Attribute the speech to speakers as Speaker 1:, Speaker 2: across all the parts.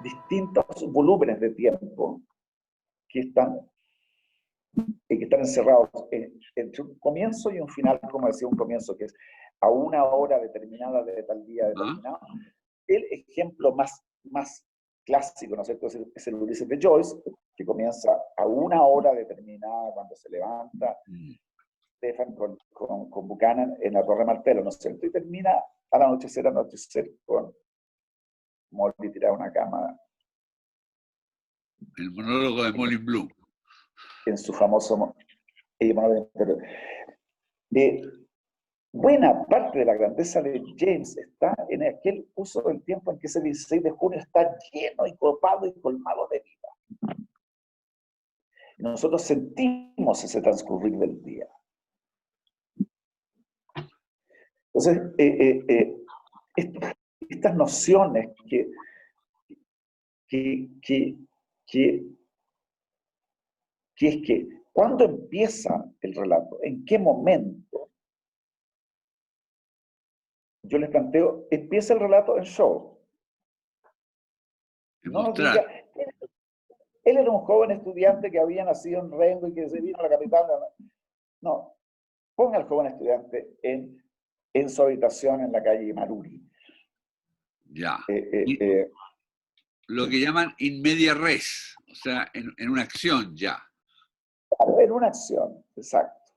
Speaker 1: distintos volúmenes de tiempo que están encerrados entre un comienzo y un final, como decía, un comienzo que es a una hora determinada de tal día determinado. El ejemplo más clásico, ¿no es cierto?, es el Ulises de Joyce, que comienza a una hora determinada cuando se levanta Stefan con Buchanan en la Torre Martelo, ¿no es cierto?, y termina al anochecer con Molly tirada a una cama.
Speaker 2: El monólogo de Molly Bloom.
Speaker 1: En su famoso buena parte de la grandeza de James está en aquel uso del tiempo en que ese 16 de junio está lleno y copado y colmado de vida. Y nosotros sentimos ese transcurrir del día. Entonces, estas nociones que es que ¿cuándo empieza el relato? ¿En qué momento? Yo les planteo, empieza el relato en show. No nos diga, él era un joven estudiante que había nacido en Rengo y que se vino a la capital. No, ponga al joven estudiante en su habitación en la calle Maruri.
Speaker 2: Ya. Lo que llaman in media res, o sea, en una acción ya.
Speaker 1: Claro, en una acción, exacto.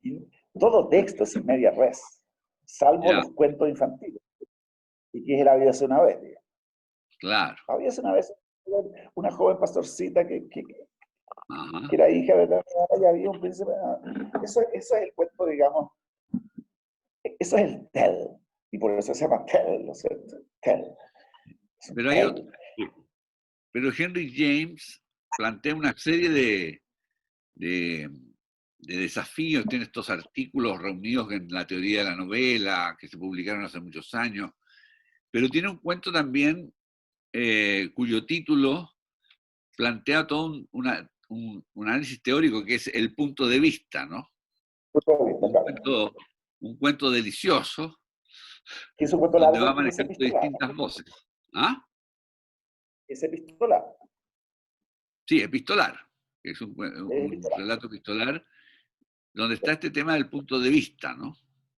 Speaker 1: Y todo texto es in media res, salvo los cuentos infantiles. Y que es la vida hace una vez, digamos.
Speaker 2: Claro.
Speaker 1: Había una vez una joven pastorcita que era hija de la y había un príncipe. Eso es el cuento, digamos. Eso es el tell. Y por eso se llama tell, ¿no es cierto? Tell.
Speaker 2: Pero hay otro. Pero Henry James plantea una serie de desafíos. Tiene estos artículos reunidos en la teoría de la novela que se publicaron hace muchos años. Pero tiene un cuento también cuyo título plantea todo un análisis teórico que es el punto de vista, ¿no? Un cuento delicioso,
Speaker 1: ¿Qué es un cuento
Speaker 2: donde
Speaker 1: largo?
Speaker 2: va manejando distintas voces. ¿Ah?
Speaker 1: ¿Es epistolar?
Speaker 2: Sí, epistolar. Es un relato epistolar donde está este tema del punto de vista, ¿no?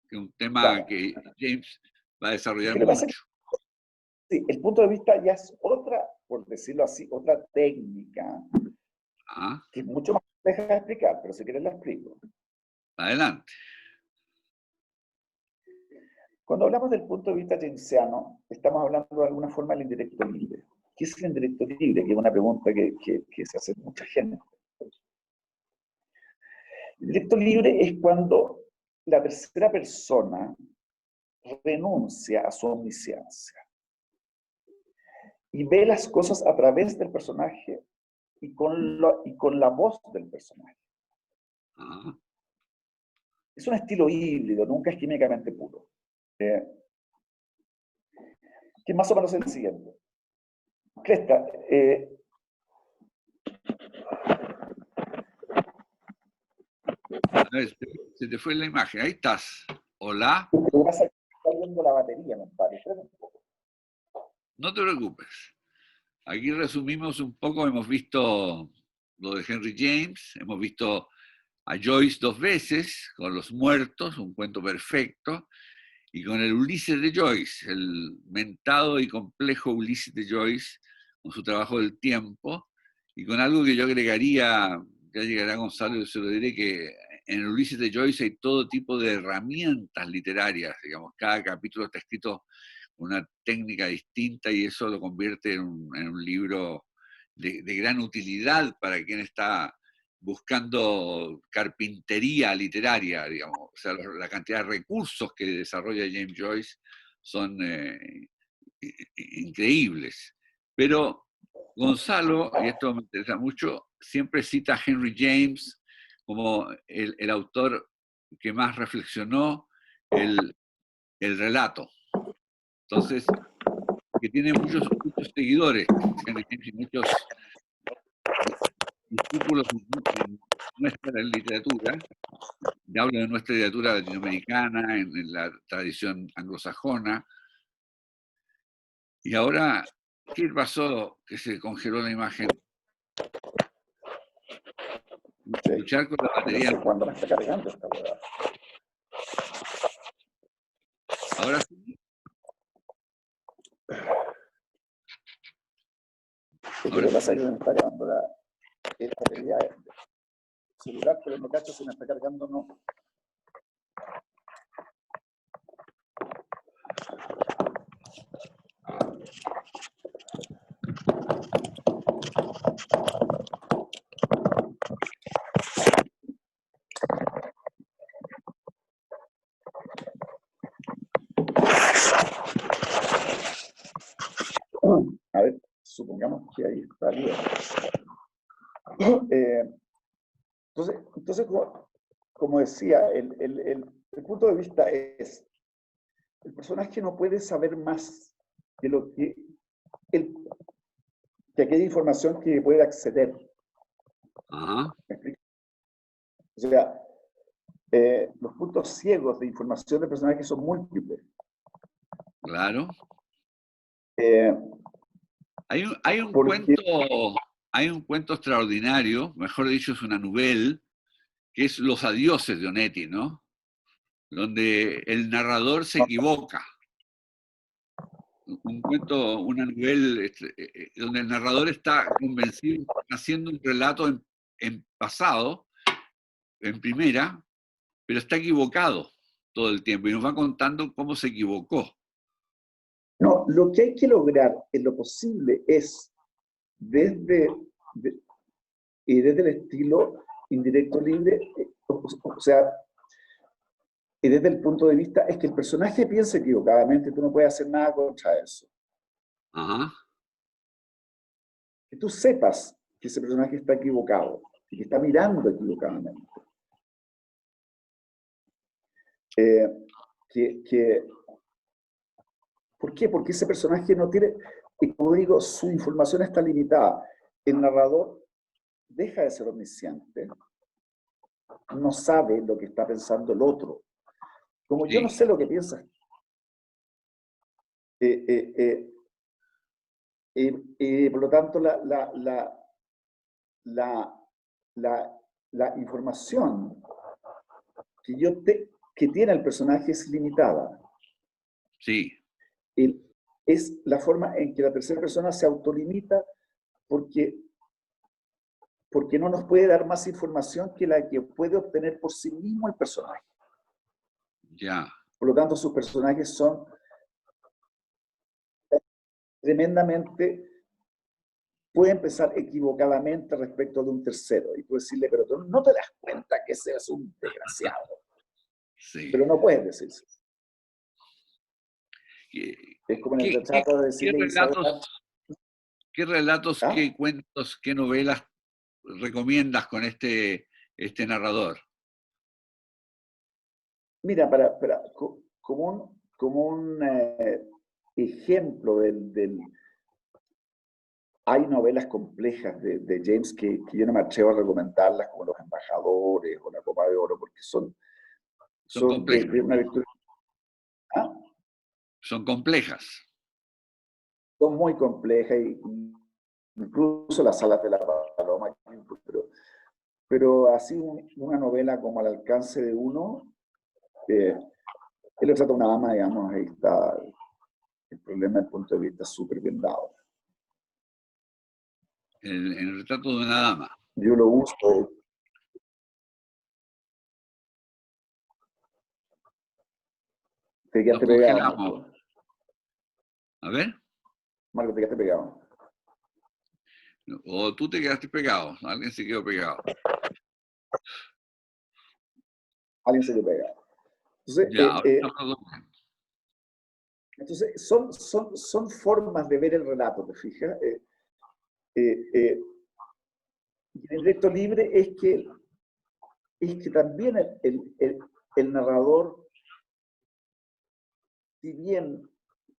Speaker 2: Que es un tema que James va a desarrollar mucho.
Speaker 1: Sí, el punto de vista ya es otra, por decirlo así, otra técnica que es mucho más compleja de explicar, pero si quieres la explico.
Speaker 2: Adelante.
Speaker 1: Cuando hablamos del punto de vista jamesiano, estamos hablando de alguna forma del indirecto libre. ¿Qué es el indirecto libre? Que es una pregunta que se hace mucha gente. El indirecto libre es cuando la tercera persona renuncia a su omnisciencia y ve las cosas a través del personaje y con la voz del personaje. Es un estilo híbrido, nunca es químicamente puro. Que es más o menos el siguiente. Cresta,
Speaker 2: a ver, se te fue la imagen. Ahí estás. Hola.
Speaker 1: Está viendo la batería, compadre.
Speaker 2: No te preocupes. Aquí resumimos un poco. Hemos visto lo de Henry James. Hemos visto a Joyce 2 veces, con Los Muertos, un cuento perfecto. Y con el Ulises de Joyce, el mentado y complejo Ulises de Joyce, con su trabajo del tiempo. Y con algo que yo agregaría, ya llegará Gonzalo, y se lo diré, que en el Ulises de Joyce hay todo tipo de herramientas literarias, digamos, cada capítulo está escrito con una técnica distinta y eso lo convierte en un libro de gran utilidad para quien está buscando carpintería literaria, digamos. O sea, la cantidad de recursos que desarrolla James Joyce son increíbles. Pero Gonzalo, y esto me interesa mucho, siempre cita a Henry James como el autor que más reflexionó el relato. Entonces, que tiene muchos seguidores, Henry James, y muchos discípulos en nuestra literatura. Ya hablo de nuestra literatura latinoamericana, en la tradición anglosajona. Y ahora ¿Qué pasó que se congeló la imagen?
Speaker 1: Sí.
Speaker 2: Luchar con la batería.
Speaker 1: No sé cuándo me está cargando esta hueá.
Speaker 2: Ahora sí.
Speaker 1: Lo que pasa es que me está cargando la batería del celular, pero no cacho si me está cargando o no. A ver, supongamos que ahí está bien. Entonces como decía, el punto de vista es, el personaje no puede saber más de lo que, que aquella información que puede acceder.
Speaker 2: Ajá.
Speaker 1: ¿Me explico? O sea, los puntos ciegos de información del personaje son múltiples.
Speaker 2: Claro. Hay un cuento extraordinario, mejor dicho, es una novela, que es Los adioses de Onetti, ¿no? Donde el narrador se equivoca. Un cuento, una novela donde el narrador está convencido, haciendo un relato en pasado, en primera, pero está equivocado todo el tiempo y nos va contando cómo se equivocó.
Speaker 1: No, lo que hay que lograr en lo posible es, desde el estilo indirecto libre, o sea, y desde el punto de vista, es que el personaje piense equivocadamente, tú no puedes hacer nada contra eso.
Speaker 2: Ajá.
Speaker 1: Que tú sepas que ese personaje está equivocado y que está mirando equivocadamente. ¿Por qué? Porque ese personaje no tiene, y como digo, su información está limitada. El narrador deja de ser omnisciente, no sabe lo que está pensando el otro. Como yo no sé lo que piensas, por lo tanto, la información que tiene el personaje es limitada.
Speaker 2: Sí.
Speaker 1: Es la forma en que la tercera persona se autolimita porque no nos puede dar más información que la que puede obtener por sí mismo el personaje.
Speaker 2: Ya.
Speaker 1: Por lo tanto, sus personajes son tremendamente, pueden pensar equivocadamente respecto de un tercero. Y tú decirle, pero tú no te das cuenta que ese es un desgraciado.
Speaker 2: Sí.
Speaker 1: Pero no puedes decirse. Es como en el retrato de decirle
Speaker 2: ¿Qué relatos,
Speaker 1: ¿ah?
Speaker 2: qué cuentos, qué novelas recomiendas con este narrador?
Speaker 1: Mira, como un ejemplo hay novelas complejas de James que yo no me atrevo a recomendarlas, como Los Embajadores o La Copa de Oro, porque son
Speaker 2: complejas.
Speaker 1: de una lectura. ¿Ah?
Speaker 2: Son complejas.
Speaker 1: Son muy complejas, incluso Las Alas de la Paloma, pero así una novela como Al alcance de uno, él lo trata de una dama, digamos, ahí está el problema desde el punto de vista súper bien dado.
Speaker 2: El retrato de una dama.
Speaker 1: Yo lo uso. Te quedaste pegado, Marco.
Speaker 2: A ver.
Speaker 1: Marco, te quedaste pegado.
Speaker 2: O tú te quedaste pegado, alguien se quedó pegado.
Speaker 1: Alguien se quedó pegado. Entonces,
Speaker 2: ya,
Speaker 1: entonces son formas de ver el relato, ¿te fijas? Y el directo libre es que también el narrador, si bien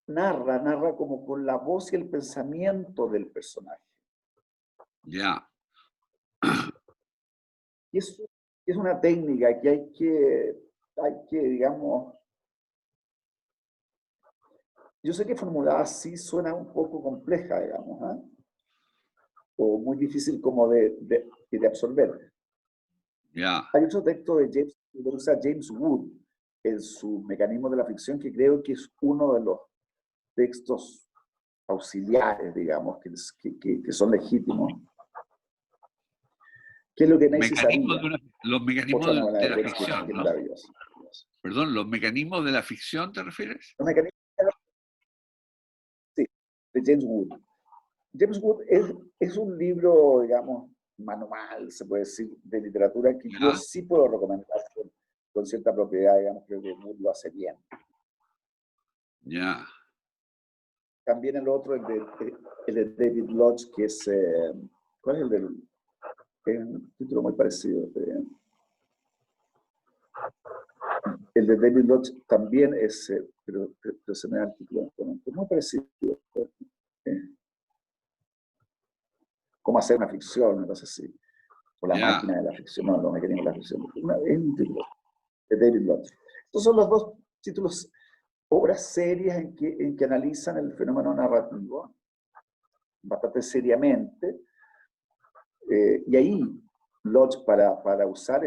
Speaker 1: narra como con la voz y el pensamiento del personaje.
Speaker 2: Ya.
Speaker 1: Y eso es una técnica que hay que, digamos, Yo sé que formulada así suena un poco compleja, digamos, ¿eh? O muy difícil como de absorber.
Speaker 2: Ya.
Speaker 1: Hay otro texto de James, que usa James Wood en su Mecanismo de la Ficción, que creo que es uno de los textos auxiliares, digamos, que son legítimos. ¿Qué es lo que Macy sabía?
Speaker 2: Los
Speaker 1: Otra
Speaker 2: mecanismos
Speaker 1: novela
Speaker 2: de
Speaker 1: de
Speaker 2: la
Speaker 1: Shakespeare
Speaker 2: ficción,
Speaker 1: que es
Speaker 2: ¿no?
Speaker 1: maravillosa.
Speaker 2: Perdón, ¿los mecanismos de la ficción te refieres?
Speaker 1: Los mecanismos, sí, de James Wood. James Wood es un libro, digamos, manual, se puede decir, de literatura que yo
Speaker 2: Ya,
Speaker 1: sí puedo recomendar con cierta propiedad, digamos, creo que Wood lo hace bien.
Speaker 2: ya.
Speaker 1: También el otro, el de David Lodge, que es, ¿cuál es el del? Es un título muy parecido. El de David Lodge también es, pero se me da el título, es muy parecido. Eh, Cómo hacer una ficción, una cosa así. O la
Speaker 2: Ya.
Speaker 1: máquina de la ficción, no, los mecanismos de la ficción. Es un título de David Lodge. Estos son los dos títulos, obras serias en que analizan el fenómeno narrativo bastante seriamente. Y ahí Lodge, para usar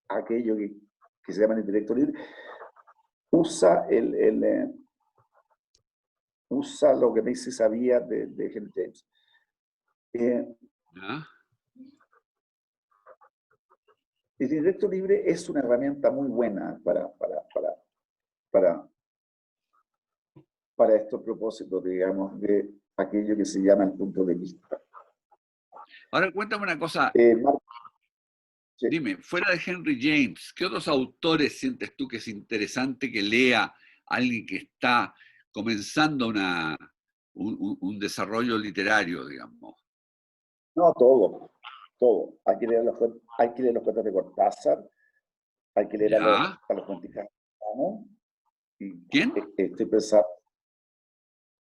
Speaker 1: aquello que se llama el intelecto libre, usa, usa lo que Macy sabía de Henry James.
Speaker 2: Ya.
Speaker 1: El intelecto libre es una herramienta muy buena para estos propósitos, digamos, de aquello que se llama el punto de vista.
Speaker 2: Ahora cuéntame una cosa.
Speaker 1: Sí.
Speaker 2: Dime, fuera de Henry James, ¿qué otros autores sientes tú que es interesante que lea alguien que está comenzando un desarrollo literario, digamos?
Speaker 1: No, todo, todo. Hay que leer los cuentos de Cortázar, hay que leer
Speaker 2: ¿Ya?
Speaker 1: a los cuentistas americanos, y
Speaker 2: ¿Quién?
Speaker 1: estoy pensando,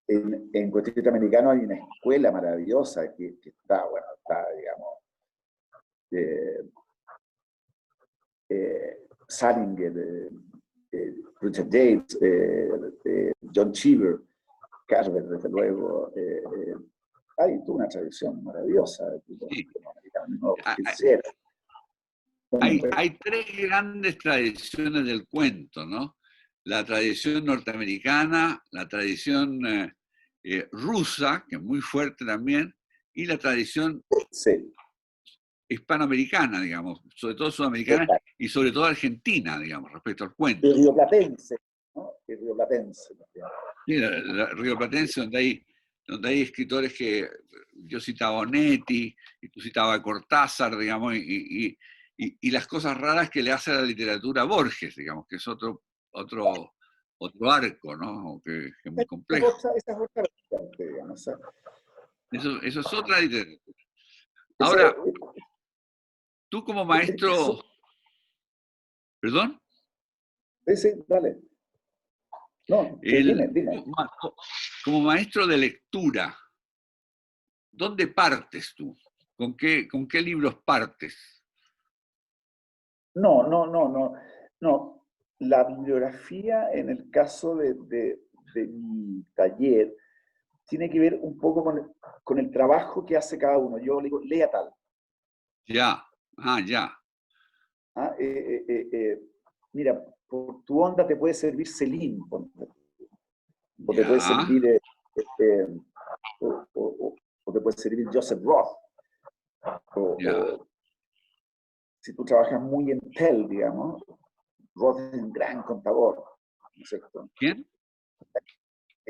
Speaker 1: en cuentista americano hay una escuela maravillosa que está, bueno, está, digamos, eh, Salinger, Richard Yates, John Cheever, Carver, desde luego. Hay toda una tradición maravillosa de los
Speaker 2: Sí.
Speaker 1: americanos que
Speaker 2: Hay,
Speaker 1: hicieron.
Speaker 2: hay tres grandes tradiciones del cuento, ¿no? La tradición norteamericana, la tradición rusa, que es muy fuerte también, y la tradición
Speaker 1: Sí,
Speaker 2: hispanoamericana, digamos, sobre todo sudamericana
Speaker 1: exacto.
Speaker 2: y sobre todo argentina, digamos, respecto al
Speaker 1: Y
Speaker 2: cuento.
Speaker 1: rioplatense, ¿no? Y rioplatense.
Speaker 2: Sí, la rioplatense, donde hay escritores que yo citaba a Onetti, y tú citabas a Cortázar, digamos, y las cosas raras que le hace a la literatura Borges, digamos, que es otro arco, ¿no? Que es muy complejo.
Speaker 1: Esa es otra vertiente, digamos.
Speaker 2: Eso es otra literatura.
Speaker 1: Esa,
Speaker 2: Ahora, tú como
Speaker 1: eso,
Speaker 2: maestro, ¿perdón?
Speaker 1: dale. No, dime.
Speaker 2: Como maestro de lectura, ¿dónde partes tú? ¿Con qué libros partes?
Speaker 1: No. La bibliografía, en el caso de mi taller, tiene que ver un poco con el trabajo que hace cada uno. Yo le digo, lea tal.
Speaker 2: Ya, ya.
Speaker 1: ¿Ah? Mira, por tu onda te puede servir Celine, o te puede
Speaker 2: Ya,
Speaker 1: servir, o te puede servir Joseph Roth, o,
Speaker 2: ya.
Speaker 1: o si tú trabajas muy en TEL, digamos, Roth es un gran contador, ¿no es cierto?
Speaker 2: ¿Quién?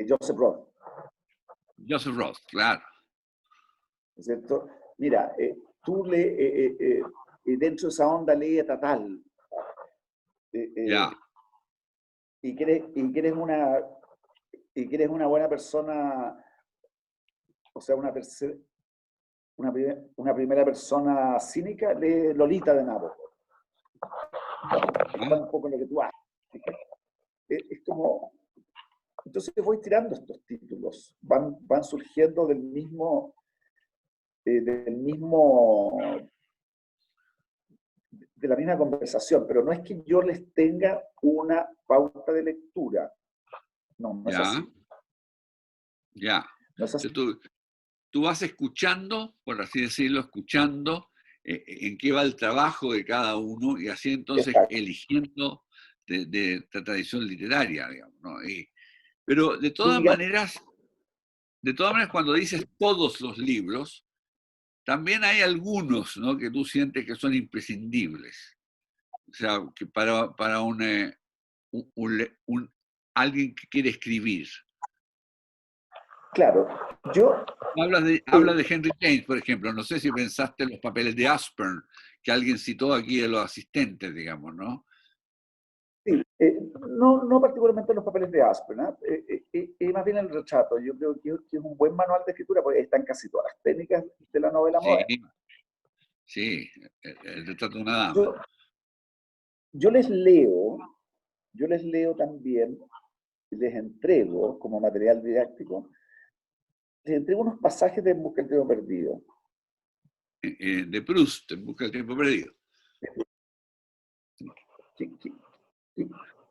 Speaker 1: Joseph Roth,
Speaker 2: Joseph Roth, claro.
Speaker 1: ¿no es cierto? Mira, tú dentro de esa onda lee a Tatal, eh,
Speaker 2: Ya,
Speaker 1: eh, y quieres una buena persona, o sea, una primera persona cínica, lee Lolita de Nabokov.
Speaker 2: ya.
Speaker 1: Está un poco en lo que tú haces. Es como, entonces voy tirando estos títulos, van surgiendo del mismo, de la misma conversación, pero no es que yo les tenga una pauta de lectura, No es así.
Speaker 2: Ya.
Speaker 1: No es así.
Speaker 2: Tú vas escuchando, por así decirlo, escuchando en qué va el trabajo de cada uno y así entonces
Speaker 1: Exacto.
Speaker 2: eligiendo de la tradición literaria, digamos, ¿no? Pero de todas
Speaker 1: Diga,
Speaker 2: maneras, cuando dices todos los libros, también hay algunos, ¿no?, que tú sientes que son imprescindibles. O sea, que para alguien que quiere escribir.
Speaker 1: claro, yo...
Speaker 2: Habla de Henry James, por ejemplo. No sé si pensaste en los papeles de Aspern, que alguien citó aquí de los asistentes, digamos, ¿no?
Speaker 1: Sí, no particularmente los papeles de Aspern, más bien el retrato. Yo creo que es un buen manual de escritura, porque están casi todas las técnicas de la novela
Speaker 2: Sí,
Speaker 1: moderna.
Speaker 2: sí, el retrato de una dama.
Speaker 1: Yo les leo también, les entrego como material didáctico, les entrego unos pasajes de En busca del tiempo perdido.
Speaker 2: De Proust, En busca del tiempo perdido.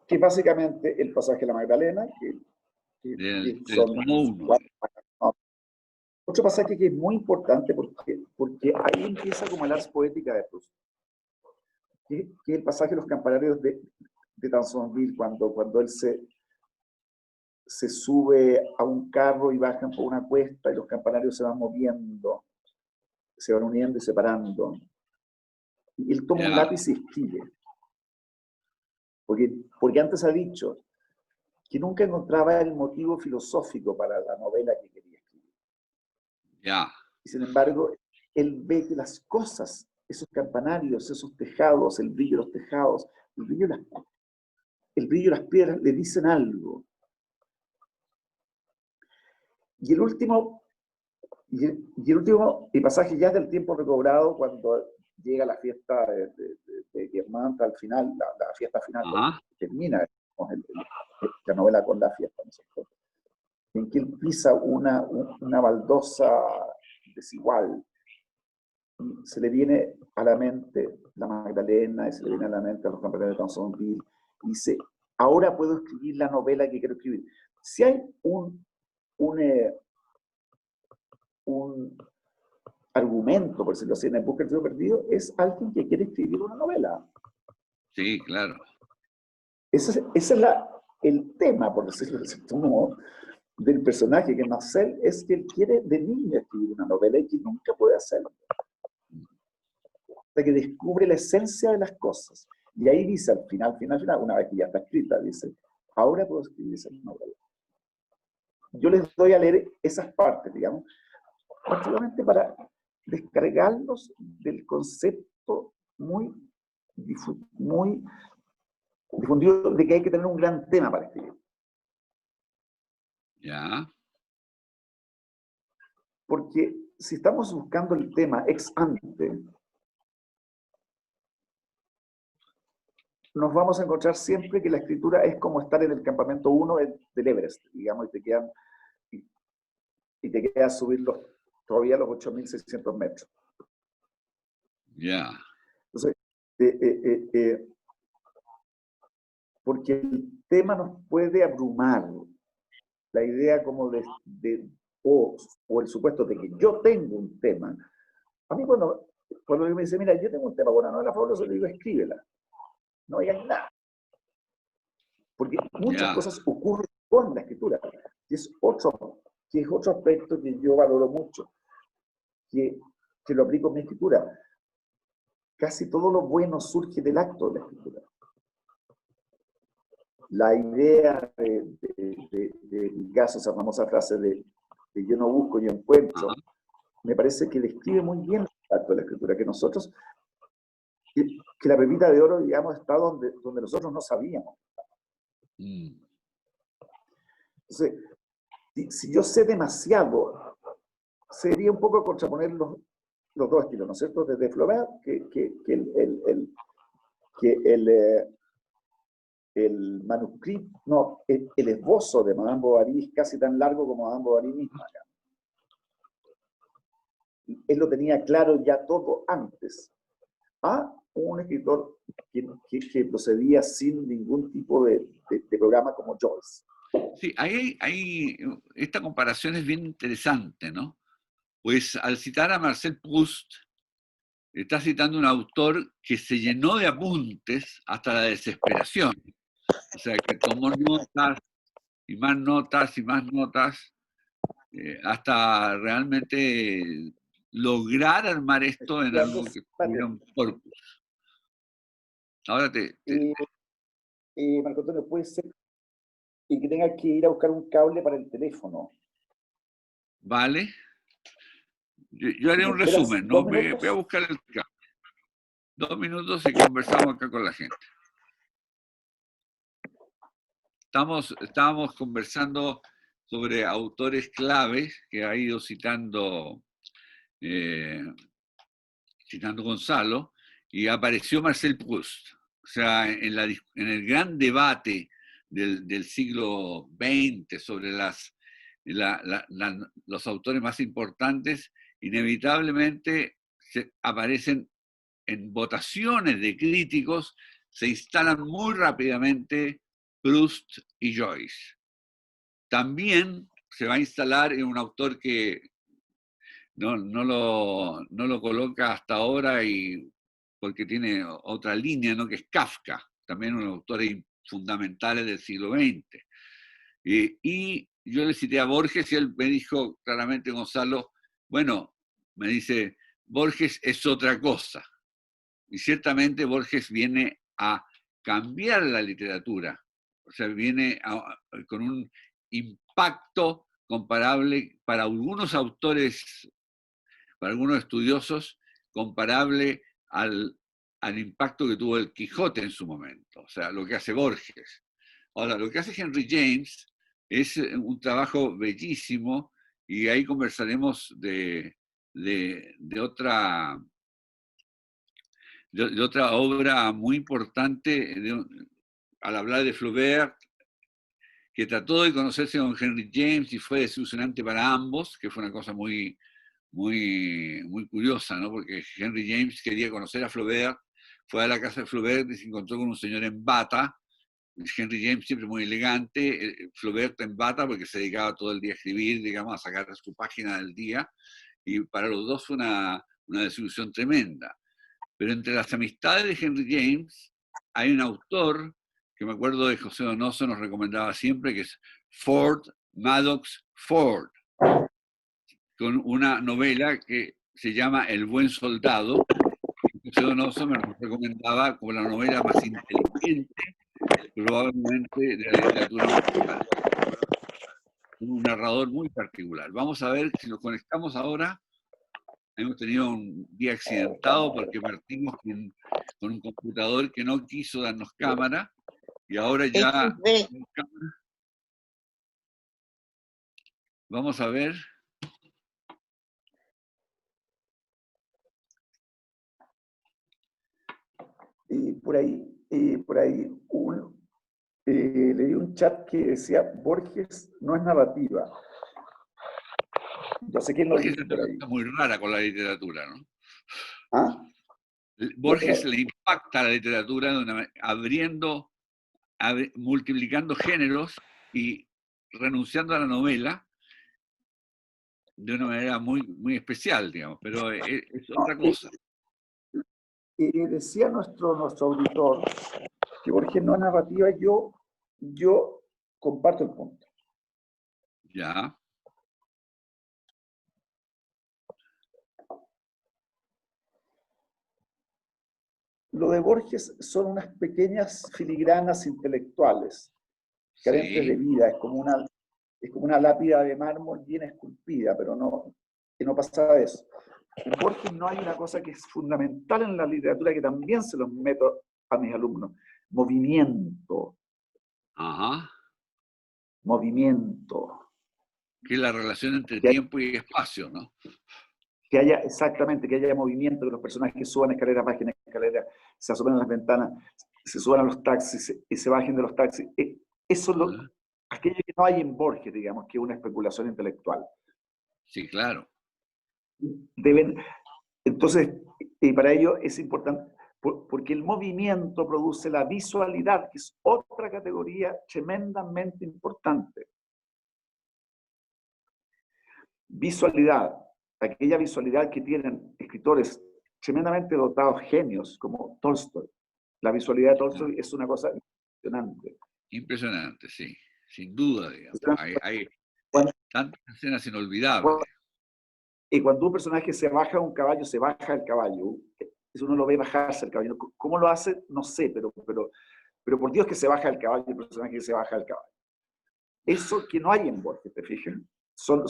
Speaker 1: Que básicamente el pasaje de la Magdalena, que son otro pasaje que es muy importante porque ahí empieza como el ars poética de Proust, que es el pasaje de los campanarios de Tansonville, cuando él se sube a un carro y bajan por una cuesta y los campanarios se van moviendo, se van uniendo y separando. Y él toma un lápiz y escribe. Porque antes ha dicho que nunca encontraba el motivo filosófico para la novela que quería escribir. Y sin embargo, él ve que las cosas, esos campanarios, esos tejados, el brillo de los tejados, el brillo de las piedras, le dicen algo. Y el último pasaje ya es del tiempo recobrado, cuando llega la fiesta de Guermantes al final, la fiesta final, termina la novela con la fiesta, ¿no es cierto?, en que él pisa una baldosa desigual. Y se le viene a la mente la Magdalena, y se le viene a la mente a los campeones de Tansonville, y dice, ahora puedo escribir la novela que quiero escribir. Si hay un argumento, por decirlo así, en En busca del tiempo perdido, es alguien que quiere escribir una novela.
Speaker 2: Sí, claro.
Speaker 1: Ese es el tema, por decirlo de cierto modo, del personaje, que Marcel, es que él quiere de niño escribir una novela y que nunca puede hacerlo. Hasta que descubre la esencia de las cosas. Y ahí dice al final, una vez que ya está escrita, dice, ahora puedo escribir esa novela. Yo les doy a leer esas partes, digamos, particularmente para descargarlos del concepto muy difundido de que hay que tener un gran tema para escribir.
Speaker 2: Ya.
Speaker 1: Porque si estamos buscando el tema ex ante, nos vamos a encontrar siempre que la escritura es como estar en el campamento 1 del Everest, digamos, y te queda subir todavía los 8.600 metros.
Speaker 2: Ya.
Speaker 1: Entonces, porque el tema nos puede abrumar. La idea como o el supuesto de que yo tengo un tema. A mí cuando me dice, mira, yo tengo un tema, bueno, no la fabulosa, le digo, escríbela. No hay nada. Porque muchas cosas ocurren con la escritura. Que es otro aspecto que yo valoro mucho, que lo aplico en mi escritura. Casi todo lo bueno surge del acto de la escritura. La idea de Picasso, esa famosa frase de yo no busco, yo encuentro, me parece que describe muy bien el acto de la escritura, que nosotros, que la pepita de oro, digamos, está donde nosotros no sabíamos. Entonces, si yo sé demasiado, sería un poco contraponer los dos estilos, ¿no es cierto? Desde Flaubert, el manuscrito, no, el esbozo de Madame Bovary es casi tan largo como Madame Bovary misma. Él lo tenía claro ya todo antes. A un escritor que procedía sin ningún tipo de programa como Joyce.
Speaker 2: Sí, esta comparación es bien interesante, ¿no? Pues al citar a Marcel Proust, está citando un autor que se llenó de apuntes hasta la desesperación. O sea, que tomó notas y más notas y más notas, hasta realmente lograr armar esto en algo que tuviera un corpus. Ahora
Speaker 1: Marco Antonio, puede ser y que tenga que ir a buscar un cable para el teléfono.
Speaker 2: ¿Vale? Yo
Speaker 1: Si
Speaker 2: haré
Speaker 1: me
Speaker 2: un
Speaker 1: esperas
Speaker 2: resumen, ¿no?
Speaker 1: 2
Speaker 2: Voy a
Speaker 1: minutos,
Speaker 2: buscar el 2 minutos y conversamos acá con la gente. Estábamos conversando sobre autores claves que ha ido citando Gonzalo, y apareció Marcel Proust. O sea, en el gran debate del siglo XX sobre los autores más importantes, inevitablemente aparecen en votaciones de críticos, se instalan muy rápidamente Proust y Joyce. También se va a instalar en un autor que no lo coloca hasta ahora, y porque tiene otra línea, ¿no? Que es Kafka, también uno de los autores fundamentales del siglo XX. Y yo le cité a Borges y él me dijo claramente, Gonzalo, bueno, me dice, Borges es otra cosa. Y ciertamente Borges viene a cambiar la literatura, o sea, viene con un impacto comparable para algunos autores, para algunos estudiosos, comparable al impacto que tuvo el Quijote en su momento, o sea, lo que hace Borges. Ahora, lo que hace Henry James es un trabajo bellísimo, y ahí conversaremos de otra obra muy importante, al hablar de Flaubert, que trató de conocerse con Henry James y fue desilusionante para ambos, que fue una cosa muy, muy, muy curiosa, ¿no? Porque Henry James quería conocer a Flaubert, fue a la casa de Flaubert y se encontró con un señor en bata. Henry James siempre muy elegante, Flaubert en bata porque se dedicaba todo el día a escribir, digamos, a sacar su página del día, y para los dos fue una desilusión tremenda. Pero entre las amistades de Henry James hay un autor que me acuerdo de José Donoso nos recomendaba siempre, que es Ford Madox Ford, con una novela que se llama El buen soldado. José Donoso me recomendaba como la novela más inteligente probablemente de la literatura universal. Un narrador muy particular. Vamos a ver si nos conectamos ahora. Hemos tenido un día accidentado porque partimos con un computador que no quiso darnos cámara, y ahora ya vamos a ver.
Speaker 1: Por ahí leí un chat que decía, Borges no es narrativa. Yo sé quién lo
Speaker 2: Borges
Speaker 1: dijo
Speaker 2: es
Speaker 1: por
Speaker 2: una
Speaker 1: ahí.
Speaker 2: cosa muy rara con la literatura, ¿no?
Speaker 1: ¿Ah?
Speaker 2: Borges le impacta a la literatura multiplicando géneros y renunciando a la novela de una manera muy, muy especial, digamos, pero es otra cosa.
Speaker 1: Decía nuestro auditor que Borges no es narrativa. Yo comparto el punto.
Speaker 2: Ya.
Speaker 1: Lo de Borges son unas pequeñas filigranas intelectuales, carentes de vida. Es como una lápida de mármol bien esculpida, pero que no pasa de eso. En Borges no hay una cosa que es fundamental en la literatura, que también se los meto a mis alumnos: movimiento.
Speaker 2: Ajá.
Speaker 1: Movimiento.
Speaker 2: Que es la relación entre tiempo y espacio, ¿no?
Speaker 1: Que haya movimiento, que los personajes suban escaleras, bajen escaleras, se asomen a las ventanas, se suban a los taxis y se bajen de los taxis. Eso es aquello que no hay en Borges, digamos, que es una especulación intelectual.
Speaker 2: Sí, claro.
Speaker 1: Entonces, y para ello es importante, Porque el movimiento produce la visualidad, que es otra categoría tremendamente importante. Visualidad, aquella visualidad que tienen escritores tremendamente dotados, genios, como Tolstoy. La visualidad de Tolstoy es una cosa impresionante.
Speaker 2: Impresionante, sí, sin duda, digamos. Hay
Speaker 1: Cuando,
Speaker 2: tantas escenas inolvidables.
Speaker 1: y cuando un personaje se baja a un caballo, se baja el caballo. Eso uno lo ve bajarse el caballo. ¿Cómo lo hace? No sé, pero por Dios que se baja el caballo, el personaje que se baja el caballo. Eso que no hay en Borges, ¿te fijas? Son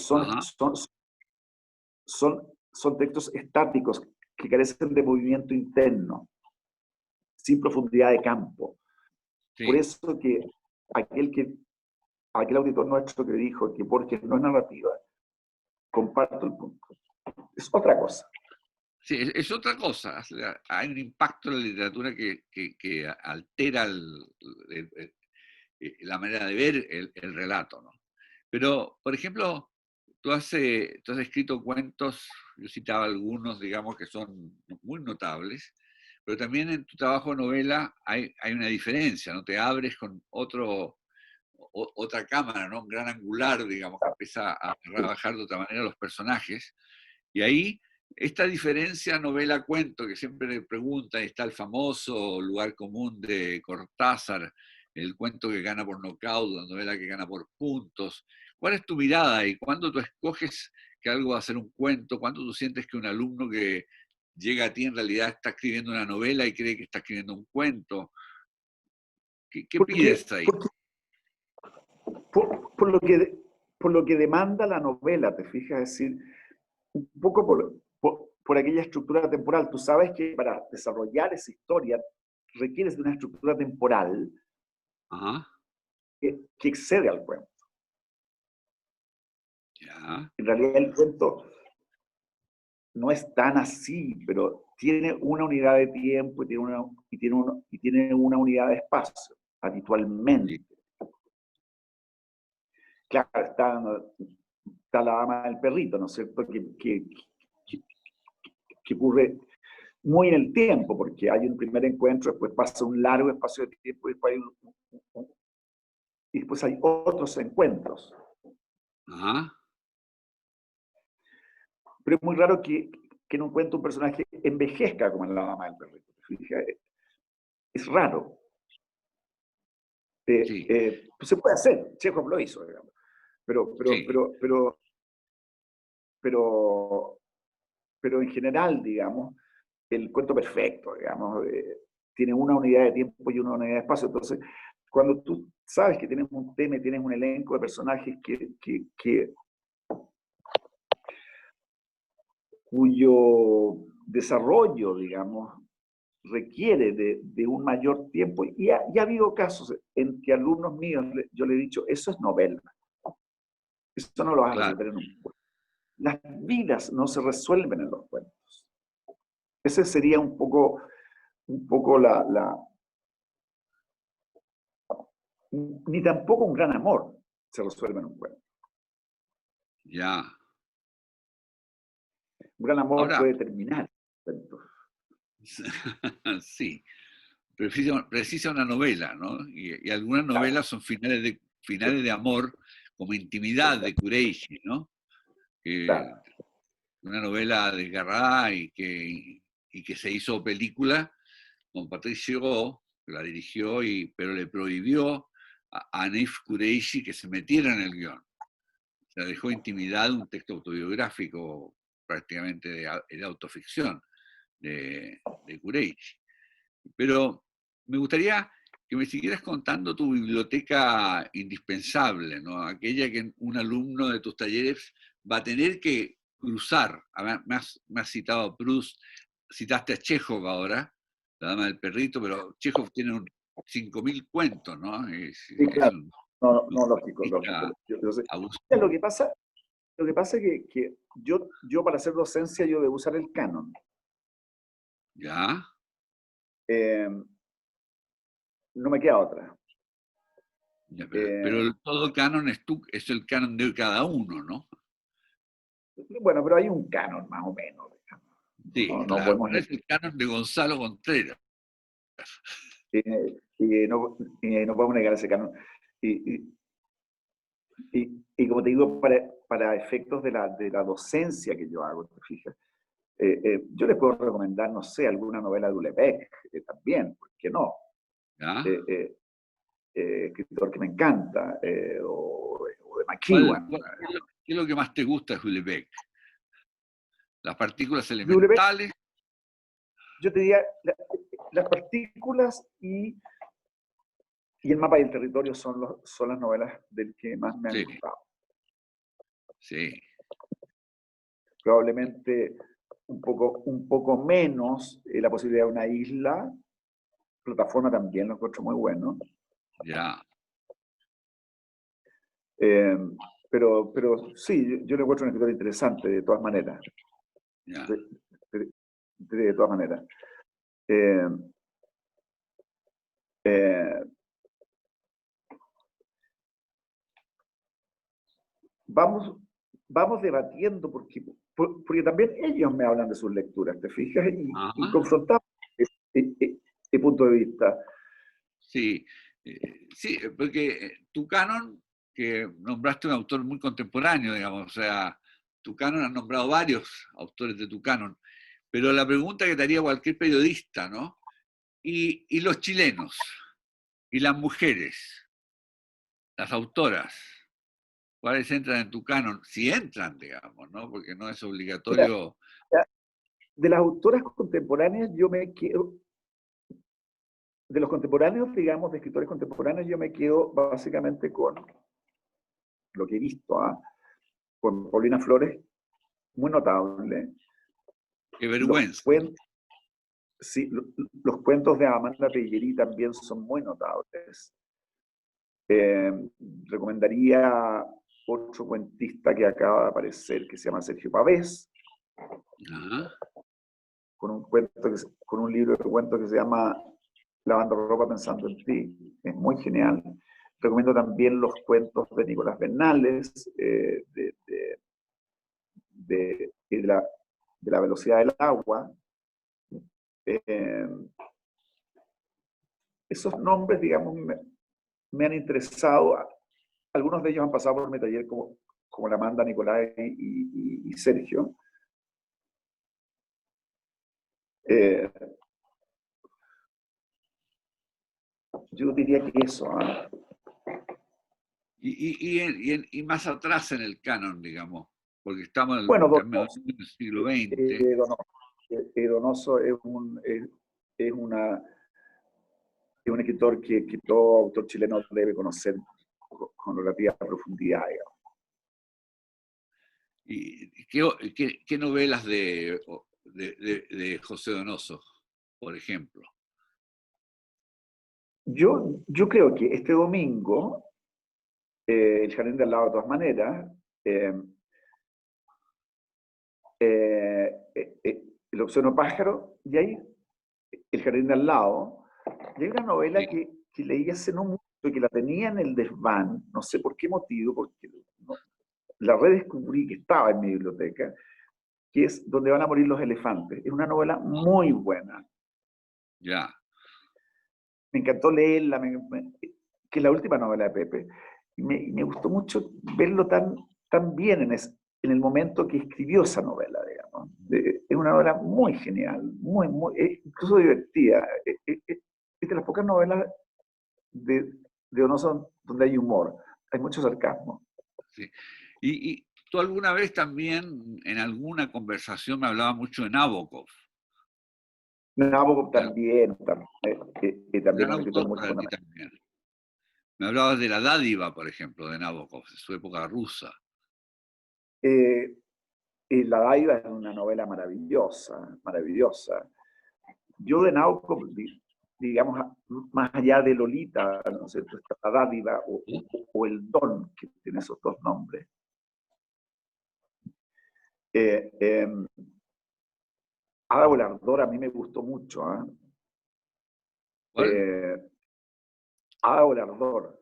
Speaker 1: textos estáticos que carecen de movimiento interno, sin profundidad de campo. Sí. Por eso que aquel auditor nuestro que dijo que Borges no es narrativa, comparto el punto. Es otra cosa.
Speaker 2: Sí, es otra cosa. Hay un impacto en la literatura que altera la manera de ver el relato, ¿no? Pero, por ejemplo, tú has escrito cuentos, yo citaba algunos, digamos, que son muy notables, pero también en tu trabajo de novela hay una diferencia, ¿no? Te abres con otra cámara, ¿no? Un gran angular, digamos, que empieza a trabajar de otra manera los personajes, y ahí esta diferencia novela-cuento que siempre le preguntan, está el famoso lugar común de Cortázar, el cuento que gana por nocaut, la novela que gana por puntos. ¿Cuál es tu mirada y cuándo tú escoges que algo va a ser un cuento? ¿Cuándo tú sientes que un alumno que llega a ti en realidad está escribiendo una novela y cree que está escribiendo un cuento? ¿Qué pides ahí?
Speaker 1: Por lo que demanda la novela, ¿te fijas? Es decir, un poco por aquella estructura temporal. Tú sabes que para desarrollar esa historia requieres de una estructura temporal que excede al cuento.
Speaker 2: Ya.
Speaker 1: En realidad el cuento no es tan así, pero tiene una unidad de tiempo y tiene una unidad de espacio, habitualmente. Sí. Claro, está la dama del perrito, ¿no es cierto? Que ocurre muy en el tiempo, porque hay un primer encuentro, después pasa un largo espacio de tiempo y después hay otros encuentros.
Speaker 2: Ajá.
Speaker 1: Pero es muy raro que en un cuento un personaje envejezca como en la dama del perrito. Es raro.
Speaker 2: Sí.
Speaker 1: Pues se puede hacer, Chekhov lo hizo, digamos. Pero en general, digamos, el cuento perfecto, digamos, tiene una unidad de tiempo y una unidad de espacio. Entonces, cuando tú sabes que tienes un tema y tienes un elenco de personajes cuyo desarrollo, digamos, requiere de un mayor tiempo, y ha habido casos en que alumnos míos, yo le he dicho, eso es novela. Eso no lo vas a resolver en un cuento. Las vidas no se resuelven en los cuentos. Ese sería un poco ni tampoco un gran amor se resuelve en un cuento.
Speaker 2: Ya.
Speaker 1: Un gran amor
Speaker 2: ahora,
Speaker 1: puede terminar.
Speaker 2: Sí, precisa una novela, ¿no? Y algunas novelas son finales de amor, como Intimidad de Kureishi, ¿no? Una novela desgarrada y que se hizo película con Patricio Go, que la dirigió, pero le prohibió a Hanif Kureishi que se metiera en el guión. O sea, dejó Intimidad, un texto autobiográfico prácticamente de autoficción de Kureishi. Pero me gustaría que me siguieras contando tu biblioteca indispensable, ¿no? Aquella que un alumno de tus talleres va a tener que cruzar. Me has citado a Proust, citaste a Chekhov ahora, La dama del perrito, pero Chekhov tiene 5.000 cuentos, ¿no?
Speaker 1: Sí, claro. No, lógico. Yo sé. Lo que pasa es que yo para hacer docencia yo debo usar el canon.
Speaker 2: ¿Ya?
Speaker 1: No me queda otra.
Speaker 2: Ya, pero todo canon es el canon de cada uno, ¿no?
Speaker 1: Bueno, pero hay un canon más o menos.
Speaker 2: Sí,
Speaker 1: No, no
Speaker 2: claro,
Speaker 1: podemos
Speaker 2: pero es el canon de Gonzalo Contreras.
Speaker 1: no podemos negar ese canon. Y, y, y como te digo, para efectos de la docencia que yo hago, ¿te fijas? Yo les puedo recomendar, no sé, alguna novela de Houellebecq también, ¿por qué no?
Speaker 2: ¿Ya?
Speaker 1: Escritor que me encanta, o de McEwan.
Speaker 2: ¿Qué es lo que más te gusta de Houellebecq? ¿Las partículas
Speaker 1: De Houellebecq,
Speaker 2: elementales?
Speaker 1: yo te diría, las partículas y el mapa del territorio son las novelas del que más me han
Speaker 2: Sí,
Speaker 1: gustado.
Speaker 2: sí.
Speaker 1: Probablemente un poco menos la posibilidad de una isla. Plataforma también lo encuentro muy bueno.
Speaker 2: Ya.
Speaker 1: Eh, pero sí, yo lo encuentro un escritor interesante de todas maneras.
Speaker 2: Ya.
Speaker 1: De todas maneras. Eh, eh, vamos debatiendo porque también ellos me hablan de sus lecturas, ¿te fijas? Y
Speaker 2: Ajá.
Speaker 1: confrontamos este punto de vista.
Speaker 2: Sí, sí, porque tu canon, que nombraste un autor muy contemporáneo, digamos, o sea, tu canon has nombrado varios autores de tu canon, pero la pregunta que te haría cualquier periodista, ¿no? Y los chilenos, y las mujeres, las autoras, ¿cuáles entran en tu canon? Si entran, digamos, ¿no? Porque no es
Speaker 1: Mira,
Speaker 2: obligatorio.
Speaker 1: de las autoras contemporáneas, yo me quedo, de los contemporáneos, digamos, de escritores contemporáneos, yo me quedo básicamente con lo que he visto, con Paulina Flores, muy notable.
Speaker 2: Qué
Speaker 1: Los
Speaker 2: vergüenza.
Speaker 1: cuentos, sí, los cuentos de Amanda Pellegrini también son muy notables. Eh, Recomendaría otro cuentista que acaba de aparecer, que se llama Sergio Pavés,
Speaker 2: Ajá.
Speaker 1: con un libro de cuentos que se llama Lavando ropa pensando en ti. Es muy genial. Recomiendo también los cuentos de Nicolás Bernales, de la velocidad del agua. Eh, Esos nombres, digamos, me han interesado. Algunos de ellos han pasado por mi taller, como la Amanda, Nicolás y Sergio. Eh, yo diría que eso.
Speaker 2: Y más atrás en el canon, digamos, porque estamos
Speaker 1: Bueno,
Speaker 2: también en el siglo XX.
Speaker 1: Donoso, Donoso es un escritor que todo autor chileno debe conocer con relativa profundidad. Digamos.
Speaker 2: ¿Y qué novelas de José Donoso, por ejemplo?
Speaker 1: Yo creo que este domingo, El Jardín de al lado de todas maneras, eh, El Obsceno Pájaro, y ahí El Jardín de al lado, y hay una novela
Speaker 2: Sí.
Speaker 1: que leí hace no mucho y que la tenía en el desván, no sé por qué motivo, porque la redescubrí que estaba en mi biblioteca, que es Donde van a morir los elefantes. Es una novela muy buena.
Speaker 2: Ya.
Speaker 1: Me encantó leerla, que es la última novela de Pepe. Y me gustó mucho verlo tan bien en el momento que escribió esa novela, digamos. Es una novela muy genial, incluso divertida. Es de las pocas novelas de Donoso donde hay humor, hay mucho sarcasmo.
Speaker 2: Sí. Y tú alguna vez también en alguna conversación me hablaba mucho de Nabokov.
Speaker 1: Nabokov
Speaker 2: Claro,
Speaker 1: también
Speaker 2: gran
Speaker 1: un escritor
Speaker 2: autor
Speaker 1: muy
Speaker 2: para ti
Speaker 1: fundamental.
Speaker 2: también. Me hablabas de La dádiva, por ejemplo, de Nabokov, de su época rusa.
Speaker 1: Eh, La Daiva es una novela maravillosa, maravillosa. Yo de Nabokov, digamos, más allá de Lolita, ¿no es cierto? Está La Dádiva o El Don, que tiene esos dos nombres. Eh, eh, Ada Volador a mí me gustó mucho.
Speaker 2: ¿Cuál?
Speaker 1: Ada Volador,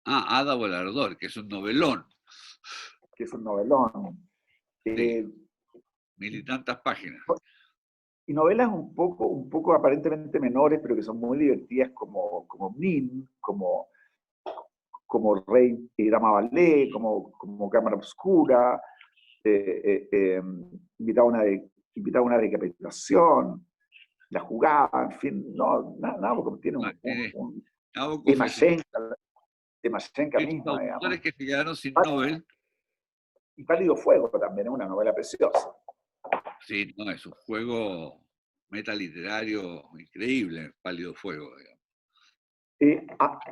Speaker 2: Ah, Ada Volador, que es un novelón.
Speaker 1: que es un novelón.
Speaker 2: Sí.
Speaker 1: Eh,
Speaker 2: mil y tantas páginas.
Speaker 1: Y novelas un poco aparentemente menores, pero que son muy divertidas, como Min, como Rey y Dama Ballet, como Cámara Oscura, invitado a una decapitación, La Jugada, en fin, no, Nabokov tiene Timoshenko
Speaker 2: Estos
Speaker 1: misma, digamos.
Speaker 2: autores que se quedaron sin Nobel.
Speaker 1: Y Pálido Fuego también es una novela preciosa.
Speaker 2: Sí, no, es un juego metaliterario increíble, Pálido Fuego, digamos.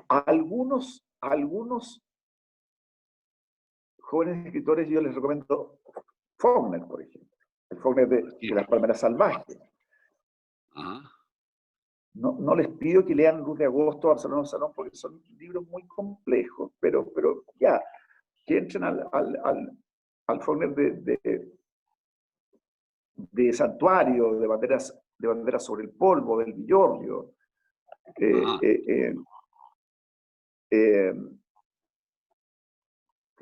Speaker 1: A algunos jóvenes escritores yo les recomiendo Faulkner, por ejemplo. El Faulkner de Las Palmeras Salvajes.
Speaker 2: Ajá.
Speaker 1: No les pido que lean Luz de Agosto, Barcelona Salón, porque son libros muy complejos, pero ya, que entren al Faulkner de Santuario, de banderas sobre el polvo, del Villorrio. ¿Te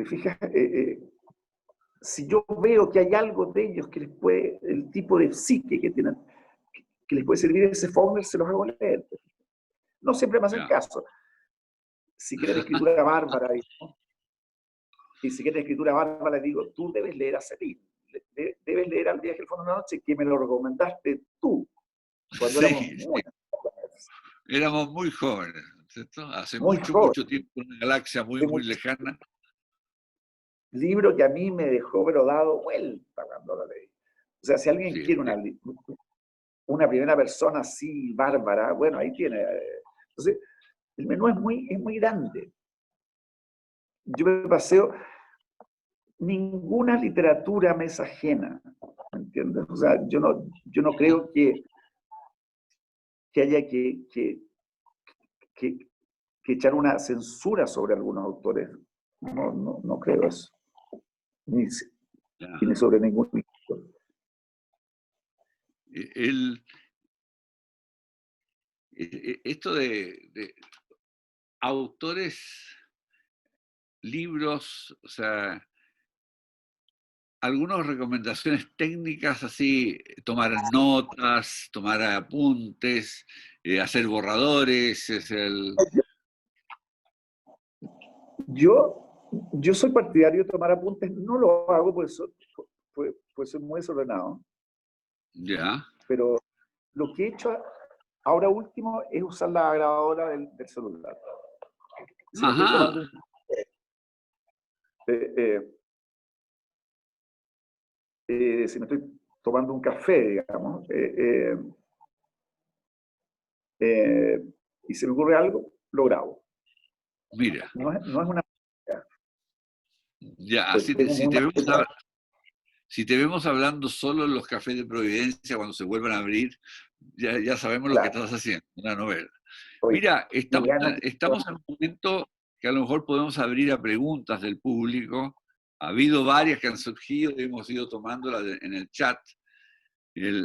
Speaker 1: fijas? Si yo veo que hay algo de ellos que les puede, el tipo de psique que tienen, que les puede servir ese Faulkner, se los hago leer. No siempre me hacen caso. Si quieren escritura bárbara, y si quieren escritura bárbara, les digo, tú debes leer a Celine, debes leer Al viaje al fondo de la noche, que me lo recomendaste tú, cuando
Speaker 2: éramos muy jóvenes, ¿cierto? Hace
Speaker 1: muy
Speaker 2: mucho tiempo, en una galaxia muy lejana.
Speaker 1: Libro que a mí me dejó, pero dado vuelta cuando lo leí. O sea, si alguien quiere una primera persona así, bárbara, bueno, ahí tiene. Entonces, el menú es muy grande. Yo me paseo, ninguna literatura me es ajena, ¿me entiendes? O sea, yo no creo que haya que echar una censura sobre algunos autores. No creo eso. Ni sobre ningún libro.
Speaker 2: Esto de autores, libros, o sea, algunas recomendaciones técnicas así, tomar notas, tomar apuntes, hacer borradores,
Speaker 1: Yo soy partidario de tomar apuntes, no lo hago pues soy muy desordenado.
Speaker 2: Ya.
Speaker 1: Pero lo que he hecho ahora último es usar la grabadora del celular. Si me estoy tomando si me estoy tomando un café, digamos, y se me ocurre algo, lo grabo.
Speaker 2: Mira.
Speaker 1: No es una...
Speaker 2: Ya, así si te vemos hablando solo en los cafés de Providencia cuando se vuelvan a abrir, ya sabemos lo que estás haciendo, una novela. Mira, estamos en un momento que a lo mejor podemos abrir a preguntas del público. Ha habido varias que han surgido y hemos ido tomándolas en el chat.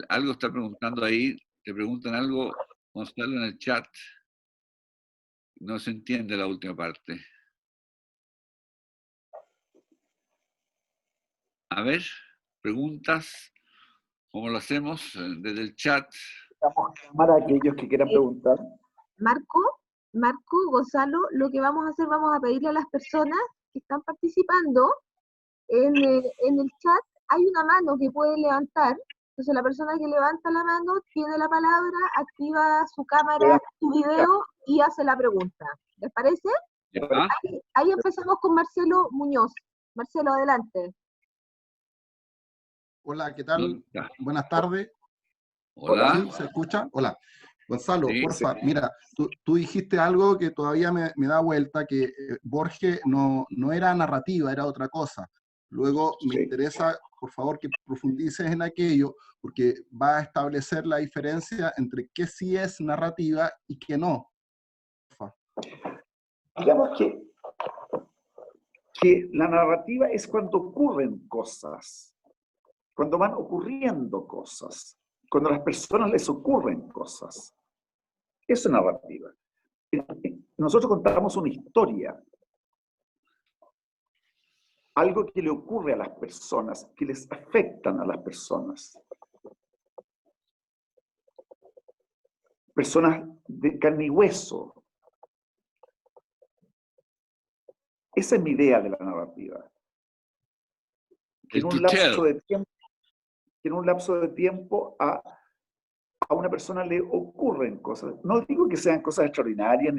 Speaker 2: Algo está preguntando ahí, te preguntan algo, Gonzalo, en el chat. No se entiende la última parte. A ver, preguntas, ¿cómo lo hacemos? Desde el chat.
Speaker 1: Vamos a llamar a aquellos que quieran preguntar.
Speaker 3: Marco, Gonzalo, lo que vamos a hacer, vamos a pedirle a las personas que están participando en el chat, hay una mano que puede levantar, entonces la persona que levanta la mano tiene la palabra, activa su cámara, su video y hace la pregunta. ¿Les parece? Ahí empezamos con Marcelo Muñoz. Marcelo, adelante.
Speaker 4: Hola, ¿qué tal? Buenas tardes.
Speaker 2: Hola.
Speaker 4: ¿Sí? ¿Se escucha? Hola. Gonzalo, porfa, mira, tú dijiste algo que todavía me da vuelta, que Borges no era narrativa, era otra cosa. Luego me interesa, por favor, que profundices en aquello, porque va a establecer la diferencia entre qué sí es narrativa y qué no. Porfa.
Speaker 1: Digamos que la narrativa es cuando ocurren cosas, cuando van ocurriendo cosas, cuando a las personas les ocurren cosas. Eso es narrativa. Nosotros contamos una historia. algo que le ocurre a las personas, que les afectan a las personas. Personas de carne y hueso. Esa es mi idea de la narrativa. Que en un lapso de tiempo a una persona le ocurren cosas. No digo que sean cosas extraordinarias,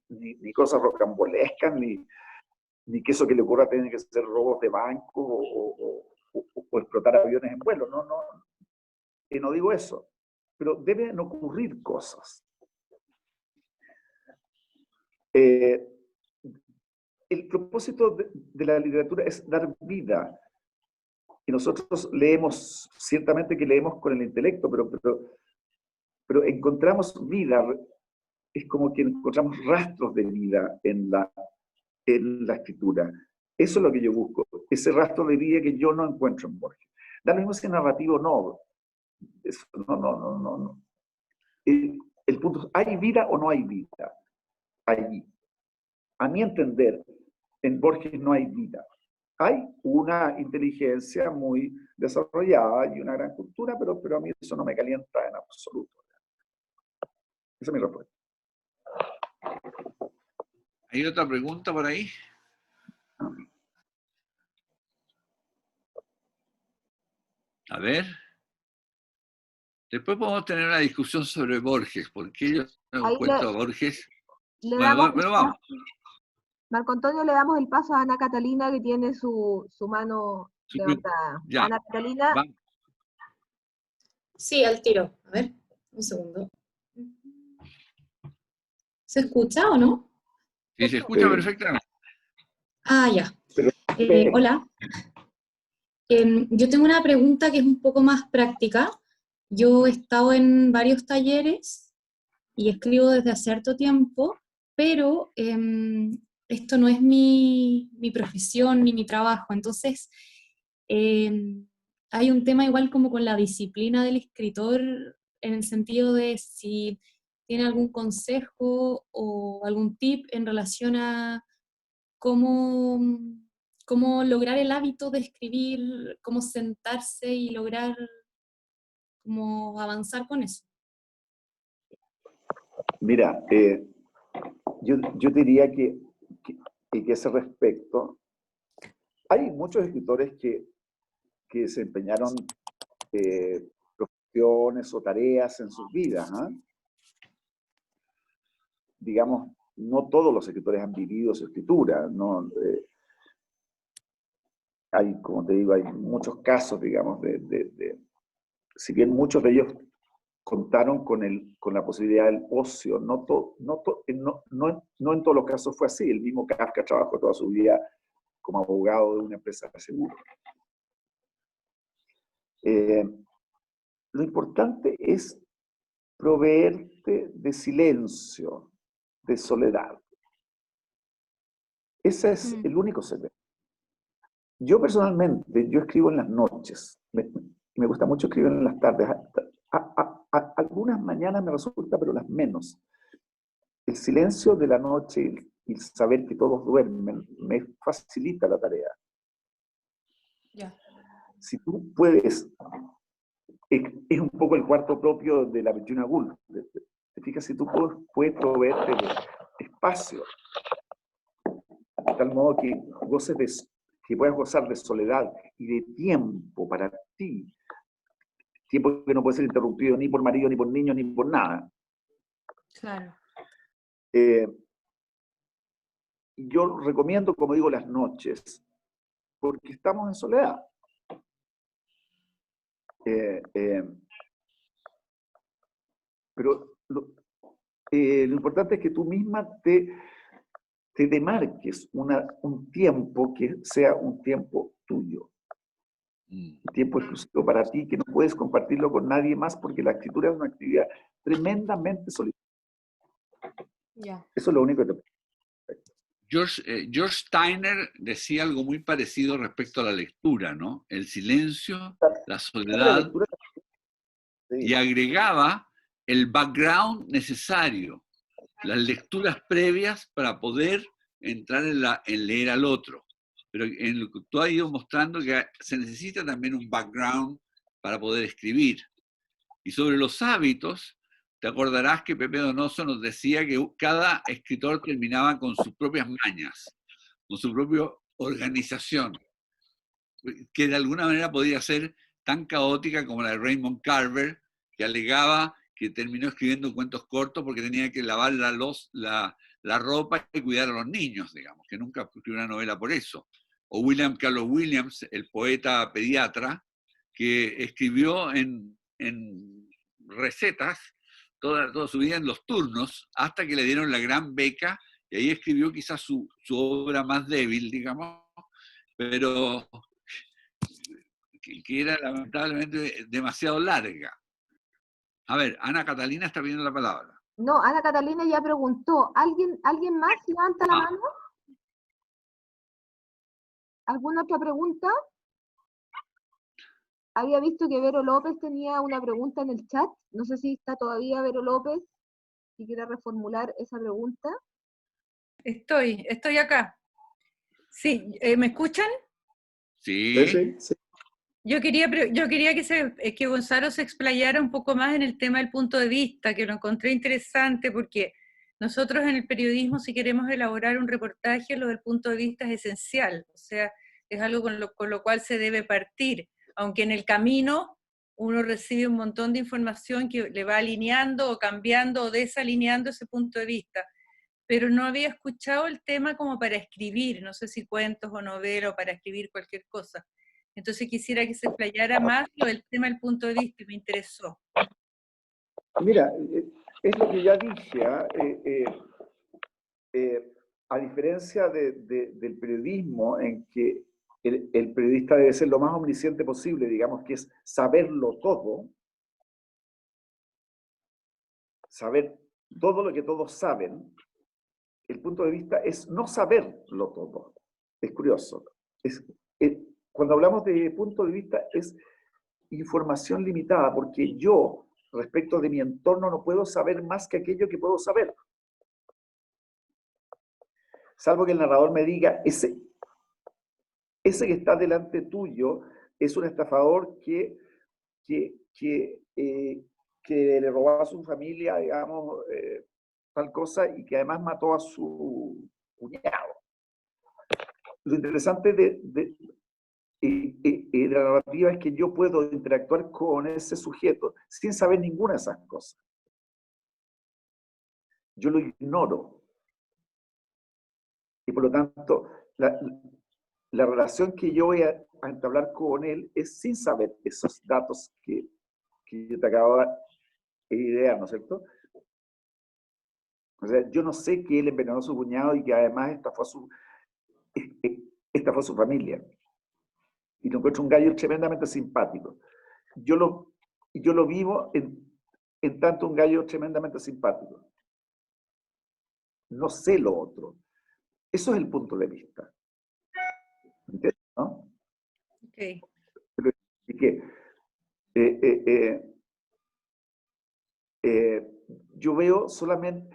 Speaker 1: ni cosas rocambolescas, ni que eso que le ocurra tiene que ser robos de banco o explotar aviones en vuelo. No digo eso. Pero deben ocurrir cosas. El propósito de la literatura es dar vida. Y nosotros leemos, ciertamente que leemos con el intelecto, pero encontramos vida, es como que encontramos rastros de vida en la escritura. Eso es lo que yo busco, ese rastro de vida que yo no encuentro en Borges. Da lo mismo si es narrativo o no. Eso, no. El punto es, ¿hay vida o no hay vida? Allí. A mi entender, en Borges no hay vida. Hay una inteligencia muy desarrollada y una gran cultura, pero a mí eso no me calienta en absoluto. Esa es mi respuesta.
Speaker 2: ¿Hay otra pregunta por ahí? A ver. Después podemos tener una discusión sobre Borges, porque yo no encuentro a Borges. Bueno, pero vamos.
Speaker 3: Marco Antonio, le damos el paso a Ana Catalina, que tiene su mano levantada.
Speaker 2: Ya.
Speaker 3: Ana Catalina.
Speaker 2: Va.
Speaker 5: Sí, al tiro. A ver, un segundo. ¿Se escucha o no?
Speaker 2: Sí, se escucha perfectamente.
Speaker 5: Ah, ya. Hola. Yo tengo una pregunta que es un poco más práctica. Yo he estado en varios talleres y escribo desde hace harto tiempo, pero esto no es mi profesión ni mi trabajo. Entonces, hay un tema igual como con la disciplina del escritor, en el sentido de si tiene algún consejo o algún tip en relación a cómo lograr el hábito de escribir, cómo sentarse y lograr cómo avanzar con eso.
Speaker 1: Mira, yo diría que a ese respecto, hay muchos escritores que desempeñaron profesiones o tareas en sus vidas. Digamos, no todos los escritores han vivido su escritura, ¿no? Hay, como te digo, hay muchos casos, digamos, si bien muchos de ellos contaron con la posibilidad del ocio, no en todos los casos fue así. El mismo Kafka trabajó toda su vida como abogado de una empresa de seguro. Lo importante es proveerte de silencio, de soledad. Ese es el único secreto. Yo personalmente, yo escribo en las noches. Me gusta mucho escribir en las tardes. Algunas mañanas me resulta, pero las menos. El silencio de la noche y saber que todos duermen me facilita la tarea.
Speaker 5: Yeah.
Speaker 1: Si tú puedes, es un poco el cuarto propio de la Virginia Woolf. Te fijas, si tú puedes proveerte de espacio, de tal modo que puedas gozar de soledad y de tiempo para ti, tiempo que no puede ser interrumpido ni por marido, ni por niños, ni por nada.
Speaker 5: Claro.
Speaker 1: Yo recomiendo, como digo, las noches, porque estamos en soledad. Pero lo importante es que tú misma te demarques un tiempo que sea un tiempo tuyo. Un tiempo exclusivo para ti, que no puedes compartirlo con nadie más, porque la escritura es una actividad tremendamente solitaria.
Speaker 5: Yeah.
Speaker 1: Eso es lo único que te...
Speaker 2: George Steiner decía algo muy parecido respecto a la lectura, ¿no? El silencio, la soledad, y agregaba el background necesario, las lecturas previas para poder entrar en leer al otro. pero en lo que tú has ido mostrando que se necesita también un background para poder escribir. Y sobre los hábitos, te acordarás que Pepe Donoso nos decía que cada escritor terminaba con sus propias mañas, con su propia organización, que de alguna manera podía ser tan caótica como la de Raymond Carver, que alegaba que terminó escribiendo cuentos cortos porque tenía que lavar la ropa y cuidar a los niños, digamos, que nunca escribió una novela por eso. O William Carlos Williams, el poeta pediatra, que escribió en recetas toda su vida en los turnos, hasta que le dieron la gran beca, y ahí escribió quizás su obra más débil, digamos, pero que era lamentablemente demasiado larga. A ver, Ana Catalina está pidiendo la palabra.
Speaker 3: No, Ana Catalina ya preguntó. ¿Alguien más levanta la mano? ¿Alguna otra pregunta? Había visto que Vero López tenía una pregunta en el chat. No sé si está todavía Vero López, si quiere reformular esa pregunta.
Speaker 6: Estoy acá. Sí, ¿me escuchan?
Speaker 2: Sí.
Speaker 1: Sí.
Speaker 6: Yo quería que Gonzalo se explayara un poco más en el tema del punto de vista, que lo encontré interesante porque nosotros en el periodismo, si queremos elaborar un reportaje, lo del punto de vista es esencial, o sea, es algo con lo cual se debe partir, aunque en el camino uno recibe un montón de información que le va alineando o cambiando o desalineando ese punto de vista, pero no había escuchado el tema como para escribir, no sé si cuentos o novelas o para escribir cualquier cosa. Entonces quisiera que se explayara más lo del tema del punto de vista, me interesó.
Speaker 1: Mira, es lo que ya dije, a diferencia del periodismo, en que el periodista debe ser lo más omnisciente posible, digamos que es saberlo todo, saber todo lo que todos saben, el punto de vista es no saberlo todo. Es curioso. Cuando hablamos de punto de vista es información limitada, porque yo, respecto de mi entorno, no puedo saber más que aquello que puedo saber. Salvo que el narrador me diga, ese que está delante tuyo es un estafador que le robó a su familia, digamos, tal cosa, y que además mató a su cuñado. Lo interesante de la narrativa es que yo puedo interactuar con ese sujeto sin saber ninguna de esas cosas. Yo lo ignoro. Y por lo tanto, la relación que yo voy a entablar con él es sin saber esos datos que yo te acabo de idear, ¿no es cierto? O sea, yo no sé que él envenenó a su cuñado y que además estafó a su familia. Y lo encuentro un gallo tremendamente simpático. Yo lo vivo en tanto un gallo tremendamente simpático. No sé lo otro. Eso es el punto de vista. ¿Entiendes? ¿No?
Speaker 6: Okay.
Speaker 1: Y que yo veo solamente,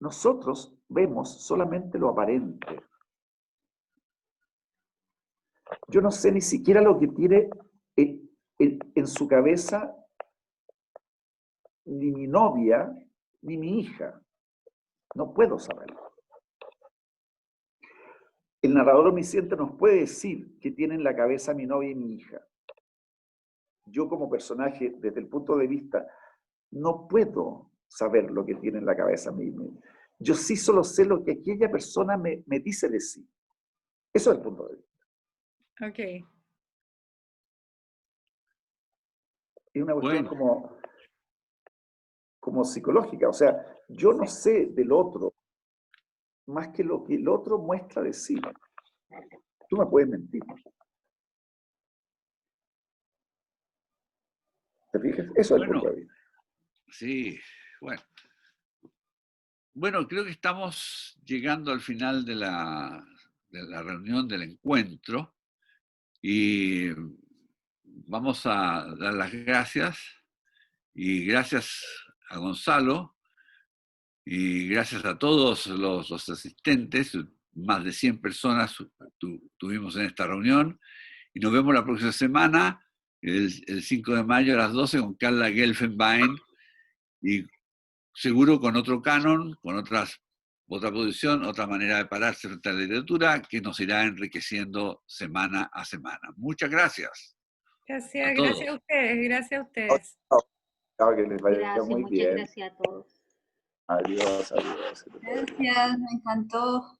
Speaker 1: nosotros vemos solamente lo aparente. Yo no sé ni siquiera lo que tiene en su cabeza ni mi novia, ni mi hija. No puedo saberlo. El narrador omnisciente nos puede decir que tiene en la cabeza mi novia y mi hija. Yo como personaje, desde el punto de vista, no puedo saber lo que tiene en la cabeza mi. Yo sí solo sé lo que aquella persona me dice de sí. Eso es el punto de vista.
Speaker 6: Ok.
Speaker 1: Es una cuestión como psicológica. O sea, yo no sé del otro más que lo que el otro muestra de sí. Tú me puedes mentir. ¿Te fijas? Eso es el punto de vista.
Speaker 2: Sí, bueno. Bueno, creo que estamos llegando al final de la reunión, del encuentro, y vamos a dar las gracias, y gracias a Gonzalo, y gracias a todos los asistentes, más de 100 personas tuvimos en esta reunión. Y nos vemos la próxima semana, el 5 de mayo a las 12, con Carla Gelfenbein, y seguro con otro canon, con otra posición, otra manera de pararse frente a la literatura, que nos irá enriqueciendo semana a semana. Muchas gracias.
Speaker 6: Gracias a ustedes, gracias a ustedes.
Speaker 1: Que les vaya muy bien.
Speaker 7: Muchas gracias a todos.
Speaker 1: Adiós.
Speaker 7: Gracias, me encantó.